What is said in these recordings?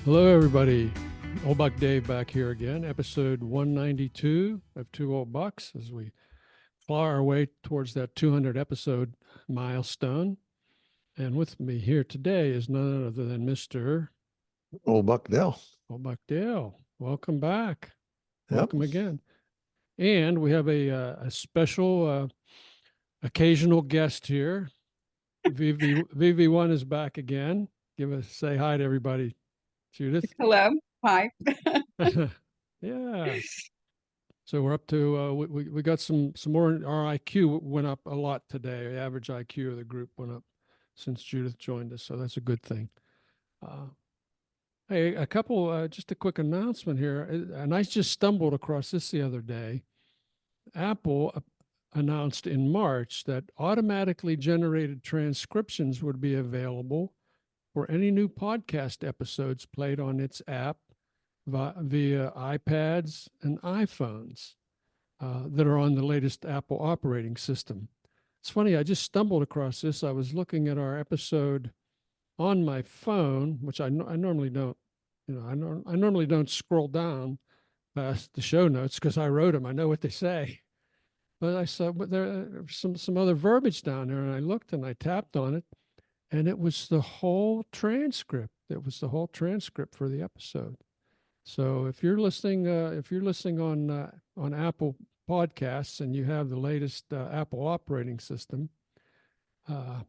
Hello, everybody. Old Buck Dave back here again, episode 192 of Two Old Bucks as we fly our way towards that 200 episode milestone. And with me here today is none other than Mr. Old Buck Dell. Old Buck Dale. Welcome back. Yep. Welcome again. And we have a special occasional guest here. VV1 is back again. Say hi to everybody, Judith. Hello. Hi. Yeah. So we're up to we got some more. Our IQ went up a lot today. The average IQ of the group went up since Judith joined us, so that's a good thing. Hey, just a quick announcement here, and I just stumbled across this the other day. Apple announced in March that automatically generated transcriptions would be available for any new podcast episodes played on its app via iPads and iPhones that are on the latest Apple operating system. It's funny, I just stumbled across this. I was looking at our episode on my phone, which I normally don't, I normally don't scroll down past the show notes because I wrote them. I know what they say. But I saw, but there's some other verbiage down there, and I looked and I tapped on it, and it was the whole transcript. It was the whole transcript for the episode. So if you're listening on Apple Podcasts and you have the latest Apple operating system,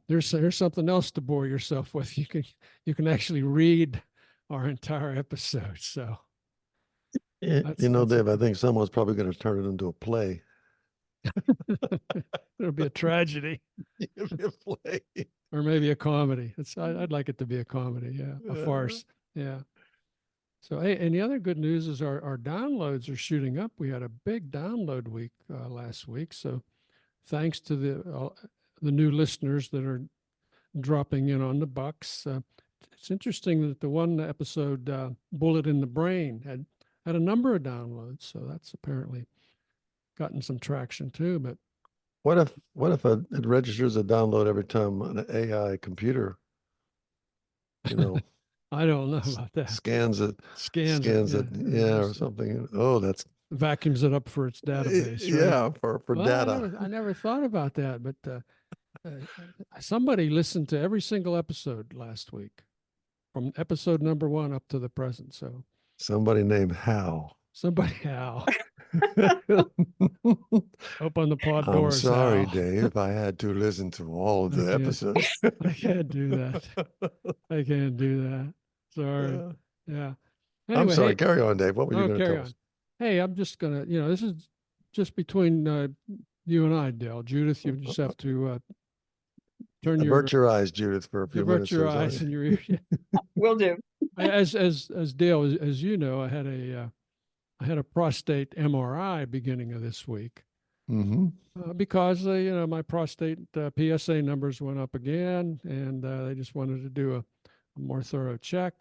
there's something else to bore yourself with. You can actually read our entire episode. So, Dave, I think someone's probably going to turn it into a play. It'll be a tragedy. It'll be a play. Or maybe a comedy. I'd like it to be a comedy. Yeah, a farce. Yeah. So, hey, and the other good news is our downloads are shooting up. We had a big download week last week. So, thanks to the new listeners that are dropping in on the Bucks. It's interesting that the one episode, "Bullet in the Brain," had a number of downloads. So that's apparently gotten some traction too. But what if it registers a download every time an AI computer, I don't know about that. Scans it, or something. Oh, that's vacuums it up for its database. Right? Yeah, for data. I never thought about that, but somebody listened to every single episode last week, from episode number 1 up to the present. So somebody named Hal. Open the pod I'm doors. sorry, Hal. Dave. I had to listen to all of the episodes. I can't do that. Sorry. Yeah. Anyway, I'm sorry. Carry on, Dave. What were you going to tell us? Hey, I'm just going to, this is just between you and I, Dale. Judith, you just have to avert your eyes, Judith, for a few minutes. Avert your eyes and your ears. Will do. As Dale, as you know, I had a prostate MRI beginning of this week. Mm-hmm. Because my prostate PSA numbers went up again, and they just wanted to do a more thorough check.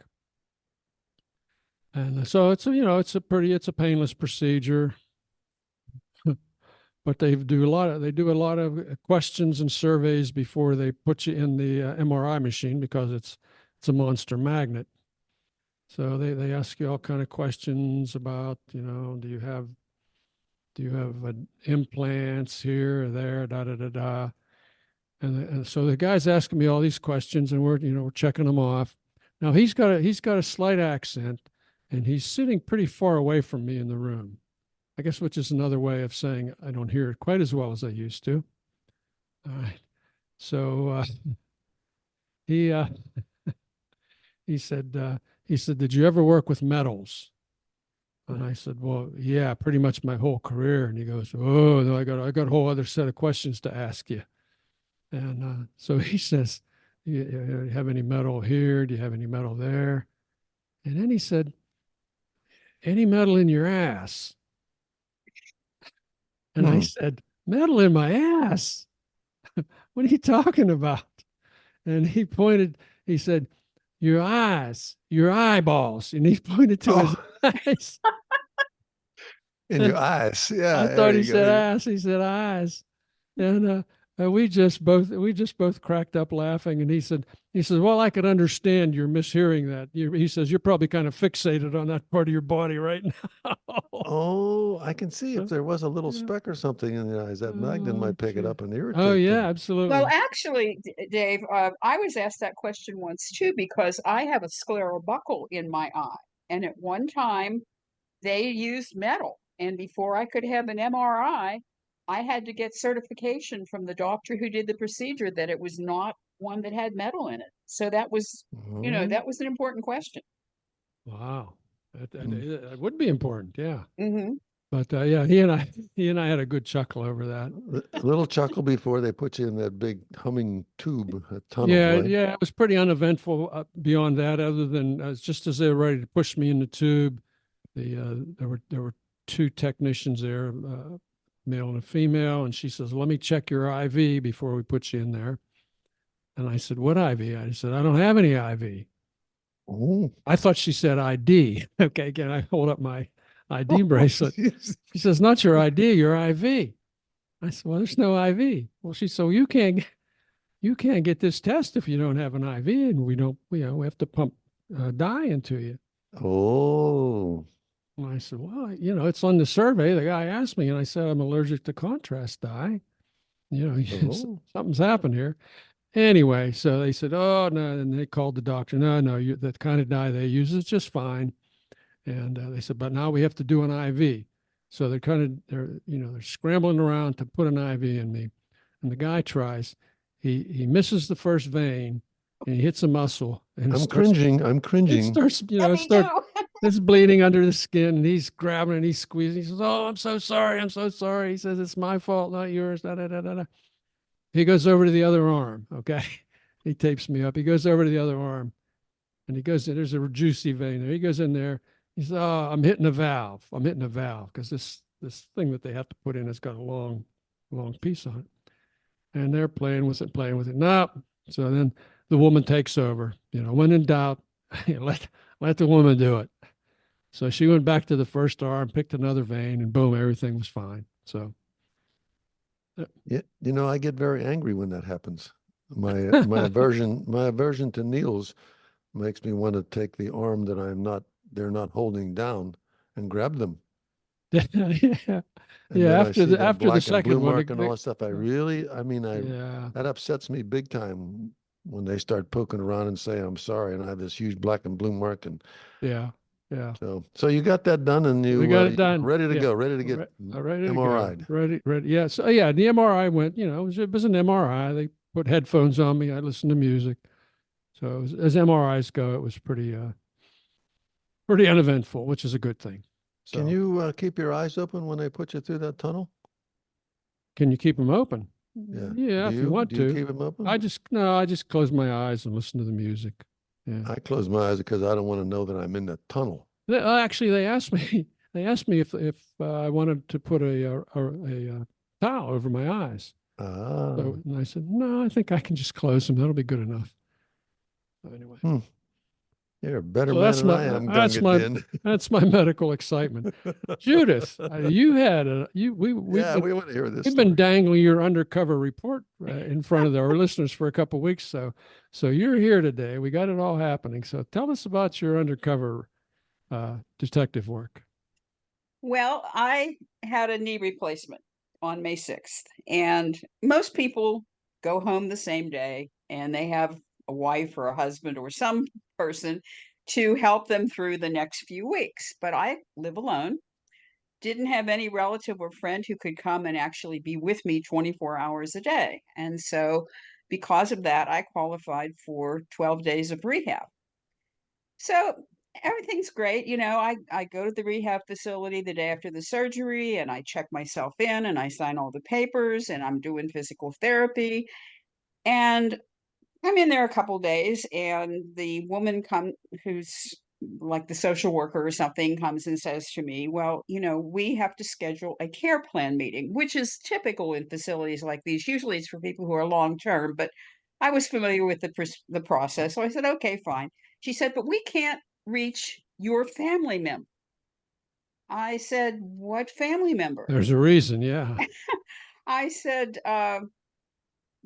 And so it's a painless procedure, but they do a lot of questions and surveys before they put you in the MRI machine because it's a monster magnet. So they ask you all kind of questions about, do you have implants here or there, da da da da, and so the guy's asking me all these questions, and we're checking them off. Now he's got a slight accent, and he's sitting pretty far away from me in the room, I guess, which is another way of saying I don't hear it quite as well as I used to. All right, so he said, "Did you ever work with metals?" And I said, "Well, yeah, pretty much my whole career." And he goes, "Oh, no, I got a whole other set of questions to ask you." And so he says, you have any metal here? Do you have any metal there?" And then he said, "Any metal in your ass?" And I said, "Metal in my ass? What are you talking about?" And he said, "Your eyes, your eyeballs." And he pointed to his eyes. In your eyes. Yeah. I thought he said ass. He said eyes. And we just both cracked up laughing, and he said, well, I could understand you're mishearing that. He says, you're probably kind of fixated on that part of your body right now. Oh, I can see if there was a little Yeah. speck or something in the eyes, that magnet Oh, might pick it gee. up and Oh irritate yeah, them. absolutely. Well, actually, Dave, I was asked that question once too because I have a scleral buckle in my eye, and at one time they used metal, and before I could have an MRI, I had to get certification from the doctor who did the procedure that it was not one that had metal in it. So that was, Oh, that was an important question. Wow. That, that, Mm. that would be important, yeah. Mm-hmm. But yeah, he and I had a good chuckle over that. A little chuckle before they put you in that big humming tube, a tunnel, Yeah, right? yeah, it was pretty uneventful beyond that, other than just as they were ready to push me in the tube, there were two technicians there, male and a female, and she says, "Let me check your IV before we put you in there." And I said, "What IV?" I said, "I don't have any IV." Oh, I thought she said ID. Okay, again, I hold up my ID bracelet. She says, "Not your ID, your IV." I said, "Well, there's no IV." Well, she said, well, you can't get this test if you don't have an IV, and we have to pump dye into you. oh, And I said, well, it's on the survey. The guy asked me, and I said, I'm allergic to contrast dye. oh. Something's happened here. Anyway, so they said, oh, no. And they called the doctor. No, that kind of dye they use is just fine. And they said, but now we have to do an IV. So they're scrambling around to put an IV in me. And the guy tries. He misses the first vein, and he hits a muscle, and I'm cringing. I'm it cringing. starts, Yeah, me too. it's bleeding under the skin, and he's grabbing and he's squeezing. He says, "Oh, I'm so sorry. I'm so sorry." He says, "It's my fault, not yours." Da, da, da, da, da. He goes over to the other arm. Okay. He tapes me up. He goes over to the other arm, and he goes, there's a juicy vein there. He goes in there. He says, "Oh, I'm hitting a valve. I'm hitting a valve because this thing that they have to put in has got a long piece on it." And they're playing with it, playing with it. No. So then the woman takes over. When in doubt, let the woman do it. So she went back to the first arm, picked another vein, and boom, everything was fine. So Yeah, I get very angry when that happens. My aversion to needles makes me want to take the arm that they're not holding down and grab them. yeah, And yeah. then I see that After the black and blue second one, mark and all that stuff. yeah, That upsets me big time when they start poking around and say, I'm sorry. And I have this huge black and blue mark. And yeah, yeah. so you got that done and We got it you're done. ready to Yeah. go, ready to get Ready to go. MRI'd. Ready. Yeah. So yeah, the MRI went. It was an MRI. They put headphones on me. I listened to music. So as MRIs go, it was pretty uneventful, which is a good thing. So Can you keep your eyes open when they put you through that tunnel? can you keep them open? Yeah. Yeah, if you want Do you to. keep them open? I just close my eyes and listen to the music. Yeah. I close my eyes because I don't want to know that I'm in the tunnel. Actually, they asked me. They asked me if I wanted to put a towel over my eyes. Ah. And I said, no, I think I can just close them. That'll be good enough. So anyway, You're a better so man than I am, Gunga that's my medical excitement. Judith, you had we we want to hear this. we've been dangling your undercover report in front of our listeners for a couple of weeks. So you're here today. We got it all happening. So tell us about your undercover detective work. Well, I had a knee replacement on May 6th, and most people go home the same day and they have a wife or a husband or some person to help them through the next few weeks. But I live alone, didn't have any relative or friend who could come and actually be with me 24 hours a day. And so, because of that, I qualified for 12 days of rehab. So everything's great. I go to the rehab facility the day after the surgery and I check myself in and I sign all the papers and I'm doing physical therapy. And I'm in there a couple days and the woman who's like the social worker or something comes and says to me, well, we have to schedule a care plan meeting, which is typical in facilities like these. Usually it's for people who are long term, but I was familiar with the process. So I said, okay, fine. She said, but we can't reach your family member. I said, what family member? There's a reason, yeah. I said,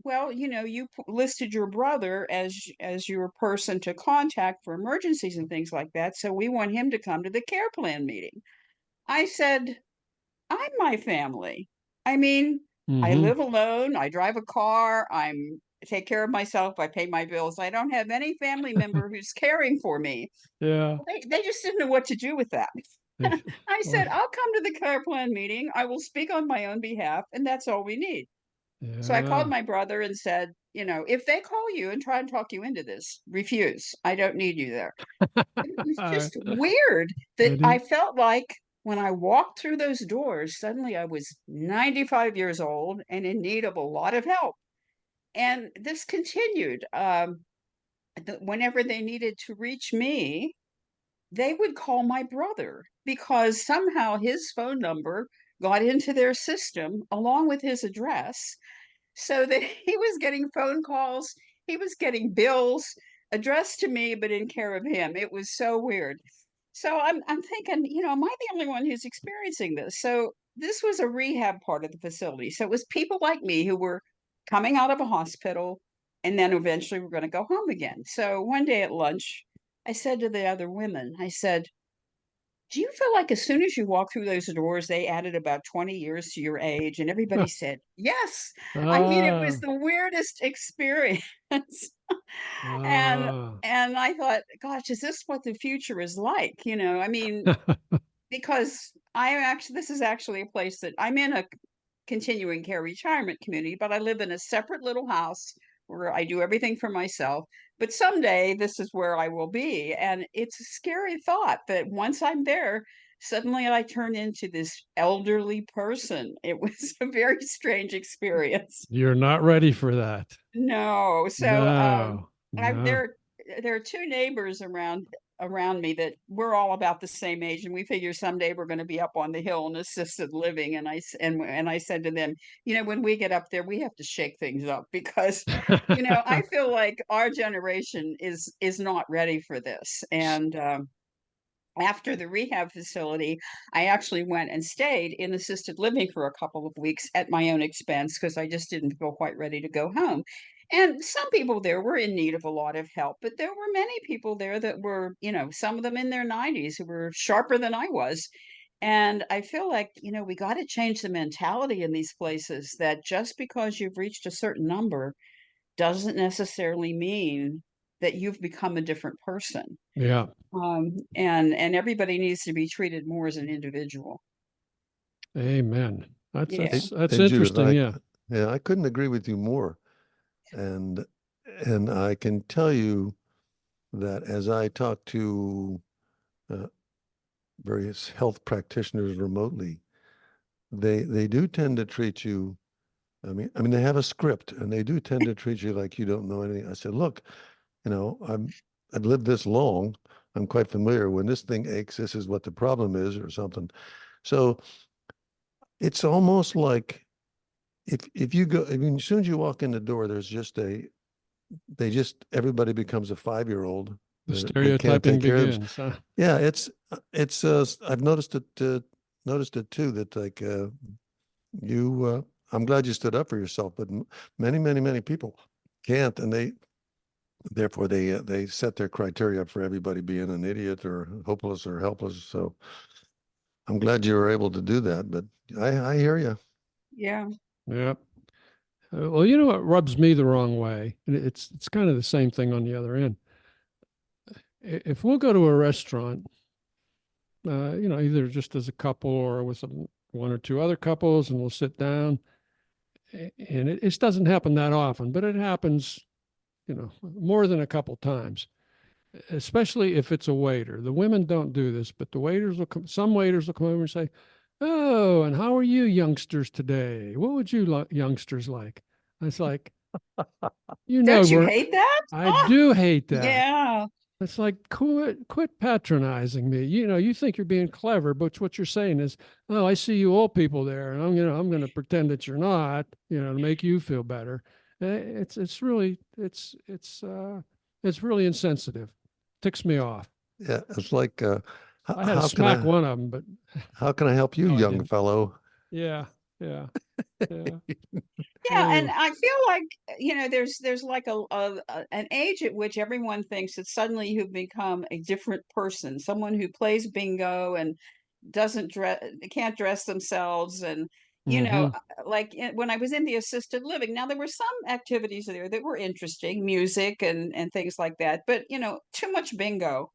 well, you listed your brother as your person to contact for emergencies and things like that. So we want him to come to the care plan meeting. I said, I'm my family. I mean, I Hmm. live alone. I drive a car. Take care of myself. I pay my bills. I don't have any family member who's caring for me. Yeah. They just didn't know what to do with that. They- I well, said, I'll come to the care plan meeting. I will speak on my own behalf, and that's all we need. So I called yeah. my brother and said, if they call you and try and talk you into this, refuse. I don't need you there. It was Uh, just weird that it I is, felt like when I walked through those doors, suddenly I was 95 years old and in need of a lot of help. And this continued. Whenever they needed to reach me, they would call my brother because somehow his phone number got into their system along with his address, so that he was getting phone calls, he was getting bills addressed to me, but in care of him. It was so weird. So I'm thinking, am I the only one who's experiencing this? So this was a rehab part of the facility. So it was people like me who were coming out of a hospital and then eventually we're going to go home again. So one day at lunch, I said to the other women, I said, do you feel like as soon as you walk through those doors, they added about 20 years to your age? And everybody said, yes. I mean, it was ah, the weirdest experience. and ah. and I thought, gosh, is this what the future is like? I mean, because this is actually a place that I'm in a continuing care retirement community, but I live in a separate little house where I do everything for myself. But someday this is where I will be. And it's a scary thought that once I'm there, suddenly I turn into this elderly person. It was a very strange experience. You're not ready for that. No. So No, I no. there are two neighbors around me that we're all about the same age, and we figure someday we're going to be up on the hill in assisted living. And I said to them, when we get up there, we have to shake things up because, I feel like our generation is not ready for this. And after the rehab facility, I actually went and stayed in assisted living for a couple of weeks at my own expense because I just didn't feel quite ready to go home. And some people there were in need of a lot of help, but there were many people there that were, some of them in their 90s who were sharper than I was. And I feel like, we got to change the mentality in these places that just because you've reached a certain number doesn't necessarily mean that you've become a different person. Yeah. And everybody needs to be treated more as an individual. Amen. That's Yeah. that's that's Hey, Judith, interesting. Yeah. yeah, I couldn't agree with you more. And and I can tell you that as I talk to uh, various health practitioners remotely, they do tend to treat you. I mean, they have a script, and they do tend to treat you like you don't know anything. I said, look, I've lived this long. I'm quite familiar. When this thing aches, this is what the problem is, or something. So it's almost like if you go, I mean, as soon as you walk in the door, there's just everybody becomes a 5-year-old. The They can't stereotyping take care of them. begins. Huh? Yeah, I've noticed it too, that like I'm glad you stood up for yourself, but many, many, many people can't, and therefore they set their criteria for everybody being an idiot or hopeless or helpless. So I'm glad you were able to do that, but I hear you. Yeah. Yep. Well, you know what rubs me the wrong way, and it's kind of the same thing on the other end. If we'll go to a restaurant, either just as a couple or with one or two other couples, and we'll sit down, and it doesn't happen that often, but it happens, more than a couple times, especially if it's a waiter. The women don't do this, but the waiters will come, some waiters will come over and say, "Oh, and how are you youngsters today? What would you youngsters like?" And it's like, Don't you we're, hate that? I Oh, do hate that. yeah. It's like, quit patronizing me. You think you're being clever, but what you're saying is, "Oh, I see you old people there, and I'm going to pretend that you're not, to make you feel better." It's really it's really insensitive. Ticks me off. Yeah, it's like I had to smack one of them, but how can I help you, no, I young didn't. fellow? Yeah, Yeah. Yeah. Yeah, and Anyway. I feel like, there's like an age at which everyone thinks that suddenly you've become a different person, someone who plays bingo and doesn't dress, can't dress themselves, and Hmm. like when I was in the assisted living. Now there were some activities there that were interesting, music and things like that, but too much bingo.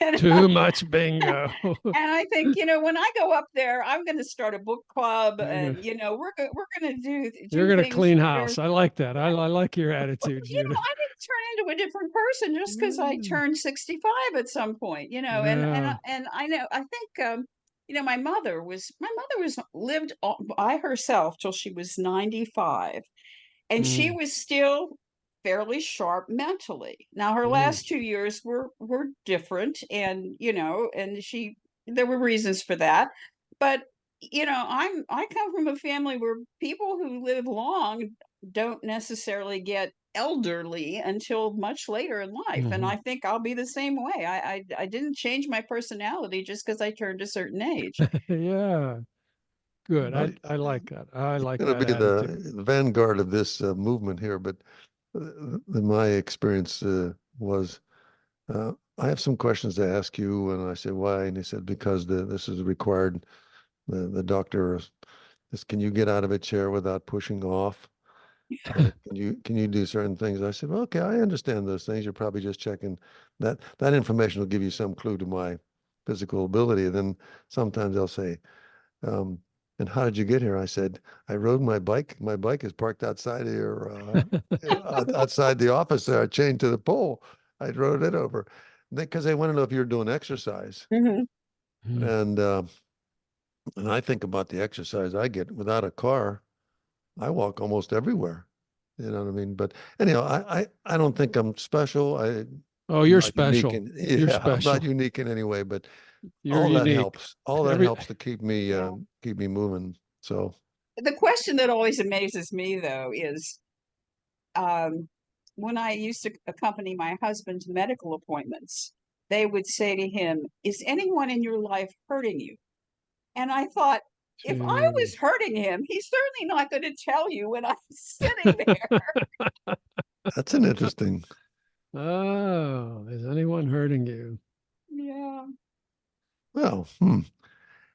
And Too much bingo. And I think, when I go up there, I'm going to start a book club, You're gonna and we're going to do you're do gonna things clean that are. house. I like that. Yeah, I like your attitude, Judith. I didn't turn into a different person just because I Yeah. turned 65 at some point, Yeah. and I know, I think, my mother was lived by herself till she was 95, and she Mm, was still fairly sharp mentally. Now her mm. last 2 years were different, and there were reasons for that, but I come from a family where people who live long don't necessarily get elderly until much later in life, and I Mhm. think I'll be the same way. I didn't change my personality just because I turned a certain age. Yeah. Good. Well, I like that. I like going to that be attitude. the vanguard of this movement here, but my experience was I have some questions to ask you, and I said why, and he said because this is required. The doctor is, can you get out of a chair without pushing off? Can you do certain things? I said, well, okay, I understand those things. You're probably just checking that information will give you some clue to my physical ability. And then sometimes they'll say, um, and how did you get here? I said, I rode my bike. My bike is parked outside here, outside the office there, chained to the pole. I rode it over. Because they want to know if you're doing exercise. Mhm. Mm. And I think about the exercise I get without a car. I walk almost everywhere. You know what I mean? But anyhow, I don't think I'm special. I'm Oh, you're not unique special. in You're yeah, I'm not special. unique in any way, but You're all that unique. helps. All that Every helps to Yeah. keep me moving. So The question that always amazes me, though, is um, when I used to accompany my husband to medical appointments, they would say to him, "Is anyone in your life hurting you?" And I thought, if I was Jeez. hurting him, he's certainly not going to tell you when I'm sitting there. that's an interesting. Oh, is anyone hurting you? Yeah. Well,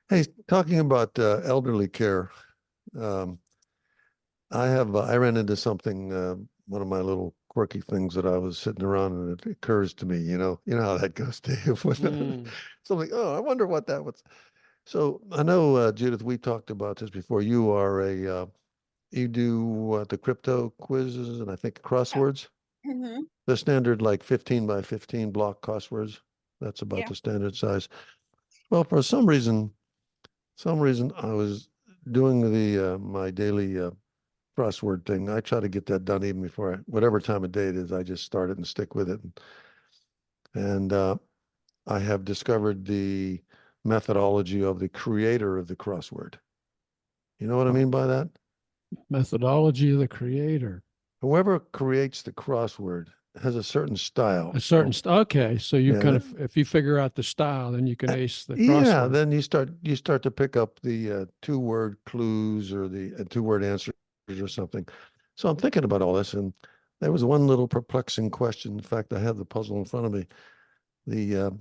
hey, talking about elderly care, um, I ran into something, one of my little quirky things that I was sitting around and it occurs to me, you know how that goes, Dave, when Mm. something, oh, I wonder what that was. So I know, Judith, we talked about this before. You do the crypto quizzes and I think crosswords, Hmm. the standard like 15 by 15 block crosswords. That's about Yeah. the standard size. Well, for some reason I was doing my daily crossword thing. I try to get that done even before whatever time of day it is. I just start it and stick with it. And I have discovered the methodology of the creator of the crossword. You know what I Oh, mean by that? methodology of the creator. Whoever creates the crossword has a certain A style. certain okay, so you Yeah, kind of if you figure out the style, then you can ace the yeah. crossword. Then you start to pick up the two-word clues or the two-word answers or something. So I'm thinking about all this, and there was one little perplexing question. In fact, I have the puzzle in front of me. The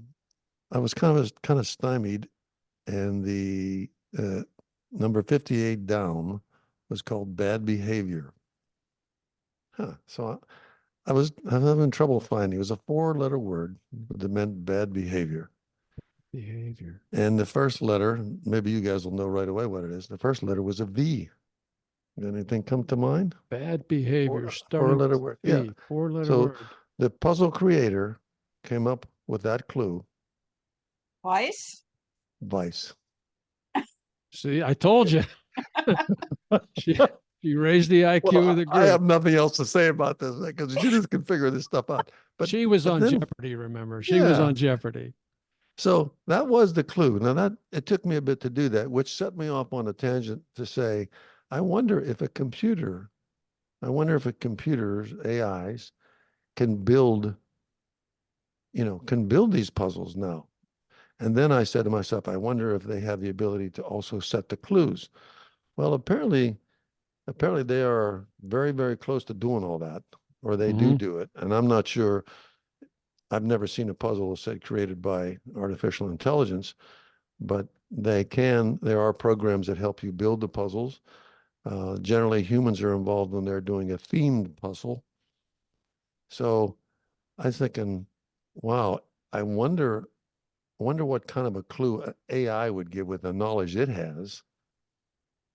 I was kind of stymied, and the number 58 down was called bad behavior. Huh. So I'm having trouble finding. It was a four-letter word that meant bad behavior. Behavior. And the first letter, maybe you guys will know right away what it is. The first letter was a V. Anything come to mind? Bad behavior starting Four-letter with word. Yeah. V, four-letter So word. the puzzle creator came up with that clue, Twice. vice. See, I told you. She she raised the IQ of Well, the I have group. nothing else to say about this because Judith can figure this stuff out. But She was but on then, Jeopardy, remember? She was yeah. on Jeopardy. So that was the clue. Now that it took me a bit to do that, which set me off on a tangent to say, I wonder if a computer, I wonder if a computer's AIs can build, can build these puzzles now. And then I said to myself, I wonder if they have the ability to also set the clues. Well, apparently they are very, very close to doing all that, or they Mhm. do it. And I'm not sure. I've never seen a puzzle set created by artificial intelligence, but there are programs that help you build the puzzles. Generally, humans are involved when they're doing a themed puzzle. So I was thinking, wow, I wonder what kind of a clue AI would give with the knowledge it has,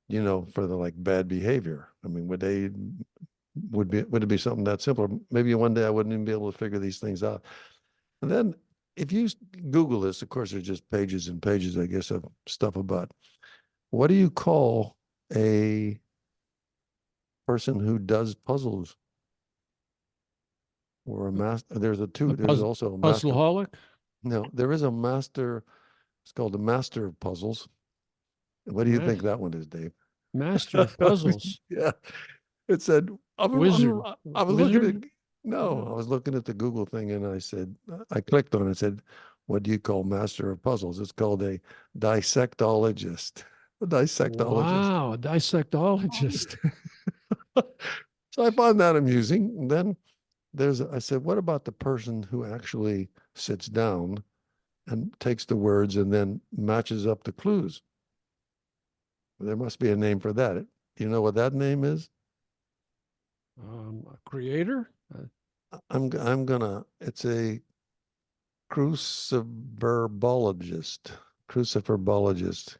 for the like bad behavior. I mean, would it be something that simple? Maybe one day I wouldn't even be able to figure these things out. And then if you Google this, of course, there's just pages and pages, I guess, of stuff about what do you call a person who does puzzles or a master? There's also a master. Puzzleholic? No, there is a master. It's called the master of puzzles. What do you Ma- think that one is, Dave? Master of puzzles. Yeah, it said Wizard. I was looking at Wizard? no, I was looking at the Google thing and I said I clicked on it and said, "What do you call master of puzzles?" It's called a dissectologist. A dissectologist. Wow, a dissectologist. So I found that amusing. And then I said, "What about the person who actually sits down and takes the words and then matches up the clues?" There must be a name for that. You know what that name is? A creator? It's a cruciverbologist. Cruciverbologist.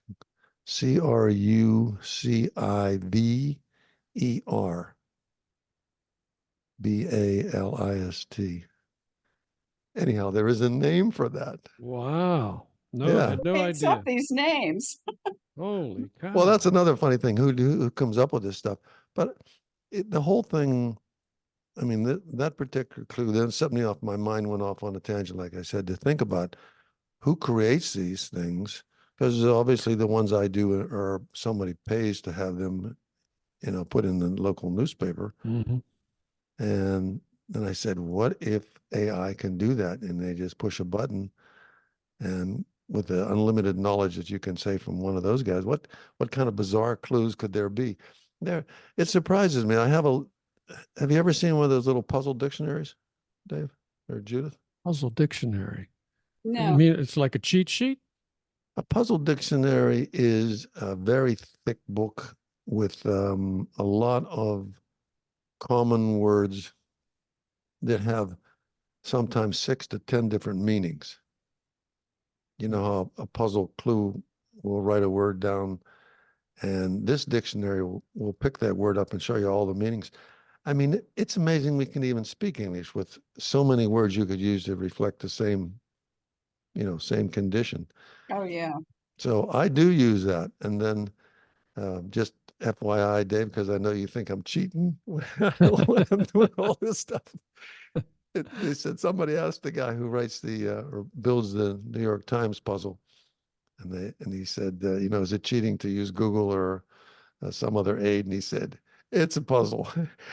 Cruciverbalist. Anyhow, there is a name for that. Wow. No, I Yeah. had no Makes up idea. these names. Holy cow. Well, that's another funny thing. Who comes up with this stuff? But the whole thing, I mean, that particular clue then set me off. My mind went off on a tangent, like I said, to think about who creates these things, because obviously the ones I do are somebody pays to have them, put in the local newspaper. Mhm. And then I said, what if AI can do that? And they just push a button, and with the unlimited knowledge that you can say from one of those guys, what kind of bizarre clues could there be? It surprises me. Have you ever seen one of those little puzzle dictionaries, Dave or Judith? Puzzle dictionary. You No. mean it's like a cheat sheet? A puzzle dictionary is a very thick book with a lot of common words that have sometimes 6 to 10 different meanings. You know how a puzzle clue will write a word down, and this dictionary will pick that word up and show you all the meanings. I mean, it's amazing we can even speak English with so many words you could use to reflect the same condition. Oh, yeah. So I do use that. And then just FYI, Dave, because I know you think I'm cheating when I'm doing all this stuff. They said somebody asked the guy who writes or builds the New York Times puzzle, and he said, is it cheating to use Google or some other aid? And he said, it's a puzzle.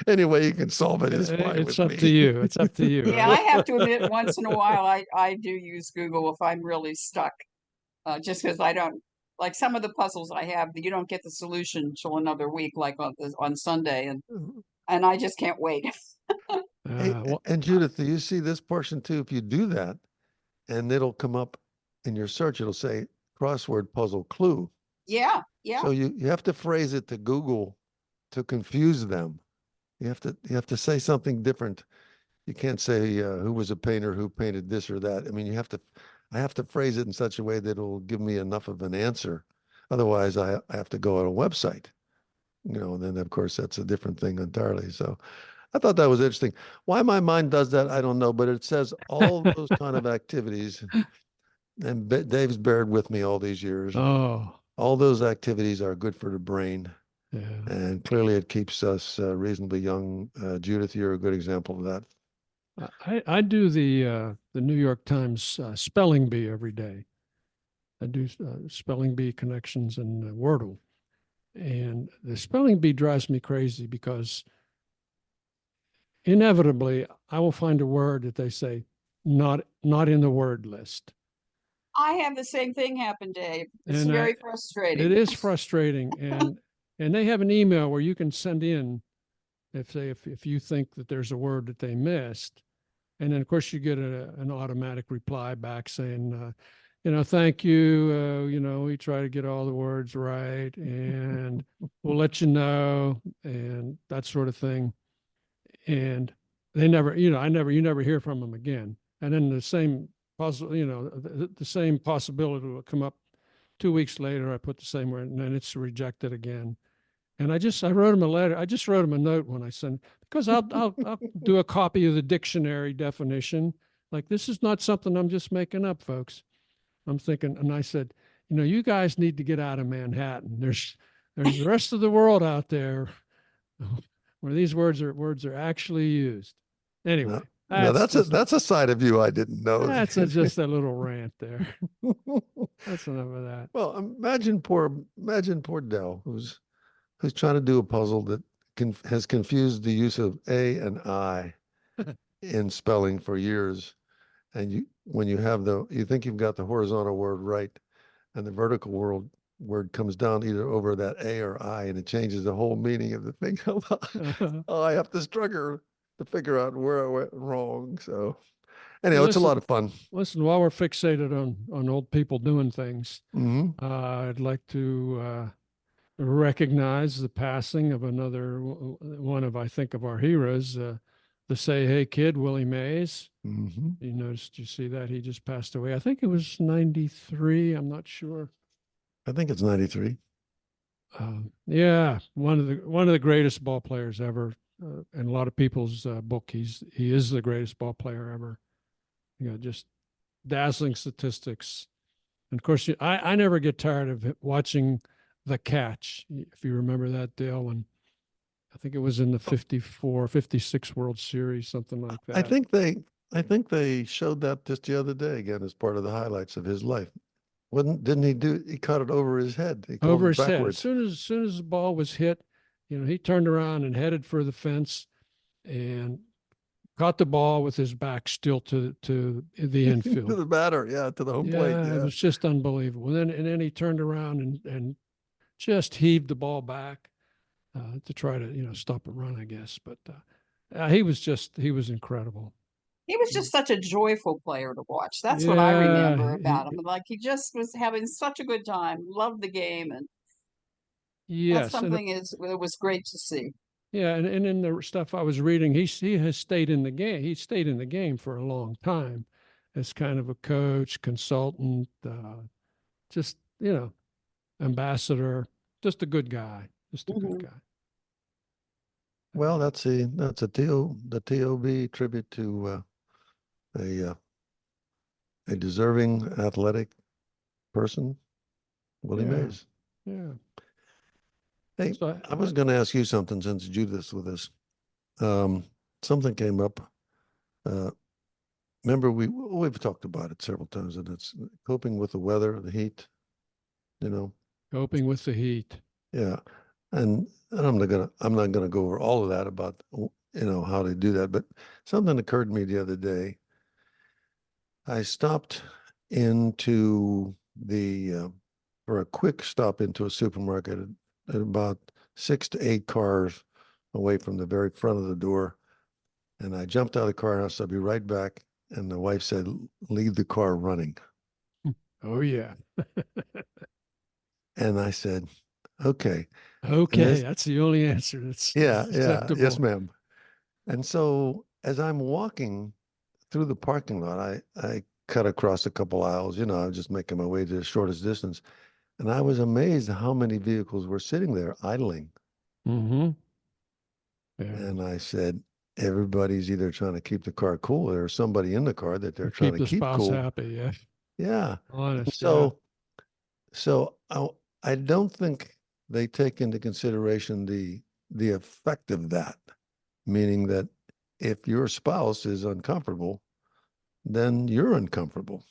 Any way you can solve it is fine It's with up me. to you. It's up to you. Yeah, Right? I have to admit, once in a while, I do use Google if I'm really stuck. Just because I don't like some of the puzzles I have, you don't get the solution till another week, like on Sunday, and I just can't wait. Hey, Well, and Judith, do you see this portion too? If you do that, and it'll come up in your search, it'll say crossword puzzle clue. Yeah, yeah. So you have to phrase it to Google to confuse them. You have to say something different. You can't say who was a painter who painted this or that. I mean, I have to phrase it in such a way that it'll give me enough of an answer. Otherwise, I have to go on a website, and then of course that's a different thing entirely. So I thought that was interesting. Why my mind does that, I don't know, but it says all those kind of activities, and Dave's bared with me all these years. oh, All those activities are good for the brain, yeah. and clearly it keeps us reasonably young. Judith, you're a good example of that. I do the New York Times spelling bee every day. I do spelling bee connections and Wordle, and the spelling bee drives me crazy because inevitably I will find a word that they say not in the word list. I have the same thing happen, Dave. It's And very it frustrating. is frustrating, and And they have an email where you can send in if you think that there's a word that they missed. And then, of course, you get an automatic reply back saying, thank you. We try to get all the words right, and we'll let you know, and that sort of thing. And they never, you never hear from them again. And then the same the same possibility will come up 2 weeks later. I put the same word, and then it's rejected again. And I wrote him a letter. I just wrote him a note when I sent, because I'll do a copy of the dictionary definition. Like, this is not something I'm just making up, folks. I'm thinking, and I said, you guys need to get out of Manhattan. There's the rest of the world out there where these words are actually used. Anyway, No, that's a side of you I didn't know. That's just a little rant there. That's enough of that. Well, imagine poor Dell, who's trying to do a puzzle that has confused the use of A and I in spelling for years. And when you think you've got the horizontal word right, and the vertical word comes down either over that A or I, and it changes the whole meaning of the thing. Oh, I have to struggle to figure out where I went wrong. So anyhow, it's a lot of fun. Listen, while we're fixated on old people doing things, I'd like to recognize the passing of another one of, I think, of our heroes, the Say Hey Kid, Willie Mays. You see that he just passed away. I think it was 93. I'm not sure. I think it's 93. Yeah, one of the greatest ball players ever. In a lot of people's book, he is the greatest ball player ever. Just dazzling statistics. And of course, I never get tired of watching The Catch. If you remember that, Dale, when I think it was in the 54, 56 World Series, something like that. I think they showed that just the other day again as part of the highlights of his life. He caught it over his head. He over his backwards. Head. As soon as the ball was hit, he turned around and headed for the fence and caught the ball with his back still to the infield. To the batter, to the home plate. Yeah, it was just unbelievable. And then he turned around and just heaved the ball back to try to stop a run, I guess. But he was incredible. He was just such a joyful player to watch. That's what I remember about him. Like, he just was having such a good time, loved the game, and that's something it was great to see. Yeah, and in the stuff I was reading, he has stayed in the game. He stayed in the game for a long time as kind of a coach, consultant, just ambassador, just a good guy, good guy. Well, that's the TOB tribute to a deserving athletic person, Willie Mays. Yeah. Hey, so I was going to ask you something since Judith's with us. Something came up. Remember, we've talked about it several times, and it's coping with the weather, the heat. Coping with the heat. Yeah, and I'm not gonna go over all of that about how they do that, but something occurred to me the other day. I stopped into for a quick stop into a supermarket at about 6 to 8 cars away from the very front of the door. And I jumped out of the car and I said, I'll be right back. And the wife said, leave the car running. Oh, yeah. And I said, okay. Okay, that's the only answer that's acceptable. Yes, ma'am. And so as I'm walking through the parking lot, I cut across a couple aisles, I was just making my way to the shortest distance. And I was amazed at how many vehicles were sitting there idling. Mm-hmm. Yeah. And I said, everybody's either trying to keep the car cool, or somebody in the car that they're trying to keep cool. Keep the spouse happy, yeah. Yeah. Honest. So I don't think they take into consideration the effect of that, meaning that if your spouse is uncomfortable, then you're uncomfortable.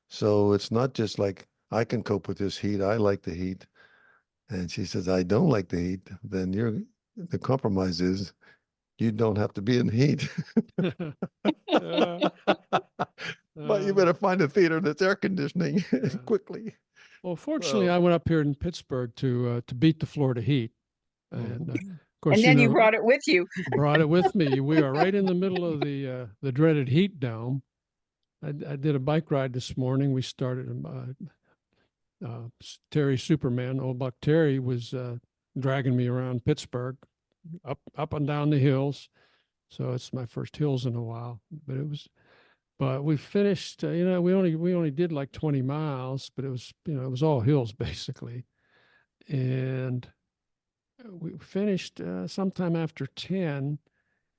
So it's not just like, I can cope with this heat. I like the heat. And she says, I don't like the heat. Then the compromise is you don't have to be in the heat. But you better find a theater that's air conditioning quickly. Well, fortunately, So- I went up here in Pittsburgh to beat the Florida heat, and of course, And then you brought it with you. brought it with me. We are right in the middle of the dreaded heat dome. I did a bike ride this morning. We started. Terry Superman, old Buck Terry, was dragging me around Pittsburgh, up and down the hills. So it's my first hills in a while. But we finished. We only did like 20 miles, but it was all hills basically, and we finished sometime after 10,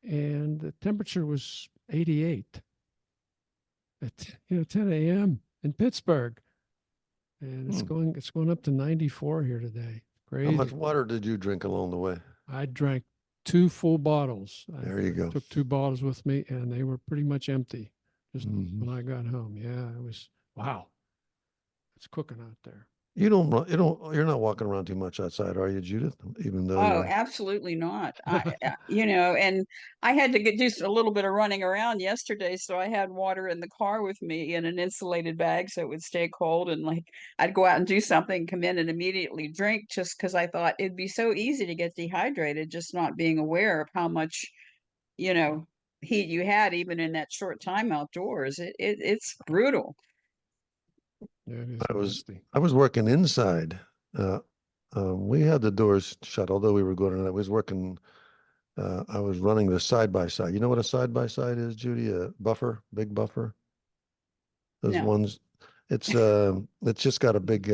and the temperature was 88 at 10 a.m. in Pittsburgh, and it's going up to 94 here today. How Crazy. much water did you drink along the way? I drank 2 full bottles. There you go. Took 2 bottles with me, and they were pretty much empty just Mhm. when I got home. Yeah, it was wow. It's cooking out there. You're not walking around too much outside, are you, Judith? Even though Oh, you're, absolutely not. And I had to do a little bit of running around yesterday, so I had water in the car with me in an insulated bag so it would stay cold. And like I'd go out and do something, come in and immediately drink, just because I thought it'd be so easy to get dehydrated, just not being aware of how much, heat you had even in that short time outdoors. It's brutal. Yeah, it is I was nasty. I was working inside. We had the doors shut, although we were going. I was working. I was running the side by side. You know what a side by side is, Judy? A buffer, big buffer. Those No. ones. It's just got a big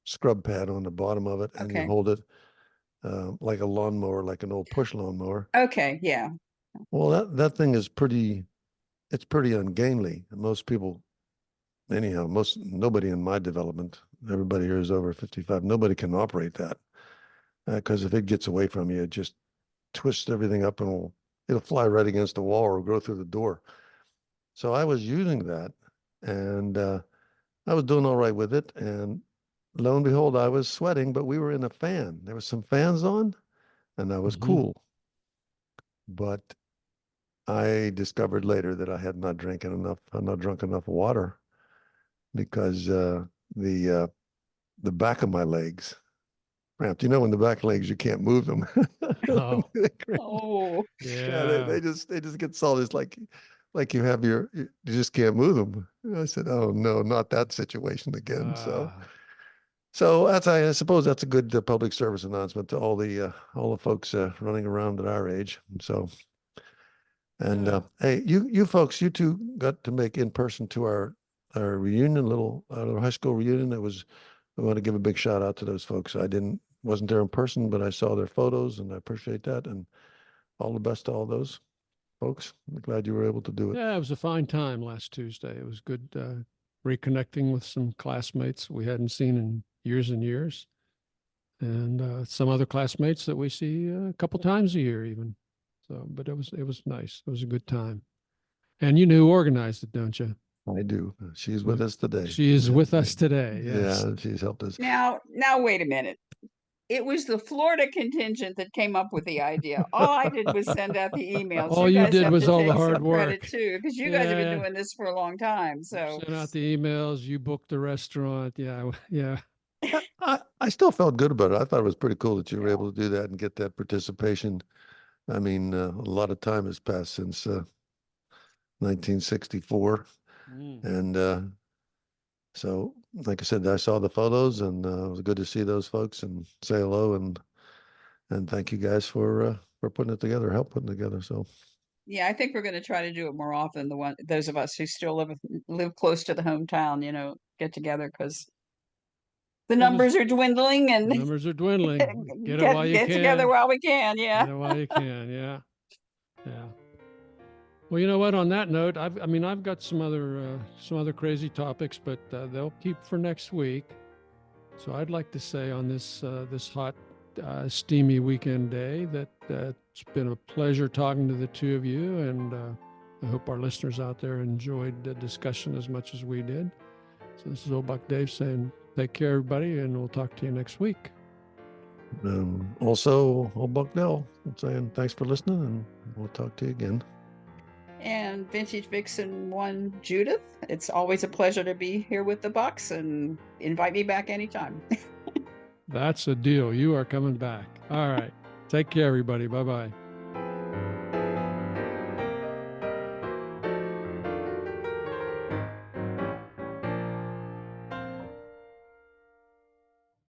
scrub pad on the bottom of it, and you Okay. hold it like a lawnmower, like an old push lawnmower. Okay, yeah. Well, that thing is pretty. It's pretty ungainly. Most people, anyhow, nobody in my development, everybody here is over 55. Nobody can operate that because if it gets away from you, it just twists everything up and it'll fly right against the wall or go through the door. So I was using that, and I was doing all right with it. And lo and behold, I was sweating, but we were in a fan. There was some fans on, and I was Mhm. cool. But I discovered later that I had not drunk enough water because the back of my legs cramped. You know, when the back legs you can't move them. Oh. They cramp. Oh, Yeah, Yeah. they just get solid. It's like you just can't move them. And I said, oh no, not that situation again. So Ah, I suppose that's a good public service announcement to all the folks running around at our age. And Yeah. hey, you folks, you two got to make in person to our reunion, little high school reunion. I want to give a big shout out to those folks. Wasn't there in person, but I saw their photos, and I appreciate that. And all the best to all those folks. I'm glad you were able to do it. Yeah, it was a fine time last Tuesday. It was good reconnecting with some classmates we hadn't seen in years and years, and some other classmates that we see a couple times a year even. So, but it was nice. It was a good time. And you know who organized it, don't you? I do. She's with us today. She is Yeah, with us today. Yes. Yeah, she's helped us. now wait a minute. It was the Florida contingent that came up with the idea. All I did was send out the emails. All You you guys did have was to all the take hard some credit work. too, because you guys have been Yeah. doing this for a long time. You So sent out the emails. You booked the restaurant. Yeah. Yeah. I still felt good about it. I thought it was pretty cool that you were Yeah. able to do that and get that participation. I mean, a lot of time has passed since 1964. Mm. And so, like I said, I saw the photos, and it was good to see those folks and say hello and thank you guys for putting it together, help putting it together. So yeah, I think we're going to try to do it more often. Those of us who still live close to the hometown, get together because the Well, numbers are dwindling, the and numbers are dwindling. Get it get while you get together can. while we can. Yeah. Get it while you can. Yeah. Yeah. Well, you know what? On that note, I've got some other crazy topics, but they'll keep for next week. So I'd like to say on this hot, steamy weekend day that it's been a pleasure talking to the two of you, and I hope our listeners out there enjoyed the discussion as much as we did. So this is Old Buck Dave saying, take care, everybody, and we'll talk to you next week. also, old Buck Dell saying thanks for listening, and we'll talk to you again. And Vintage Vixen 1 Judith. It's always a pleasure to be here with the Bucks, and invite me back anytime. That's a deal. You are coming back. All right. Take care, everybody. Bye-bye.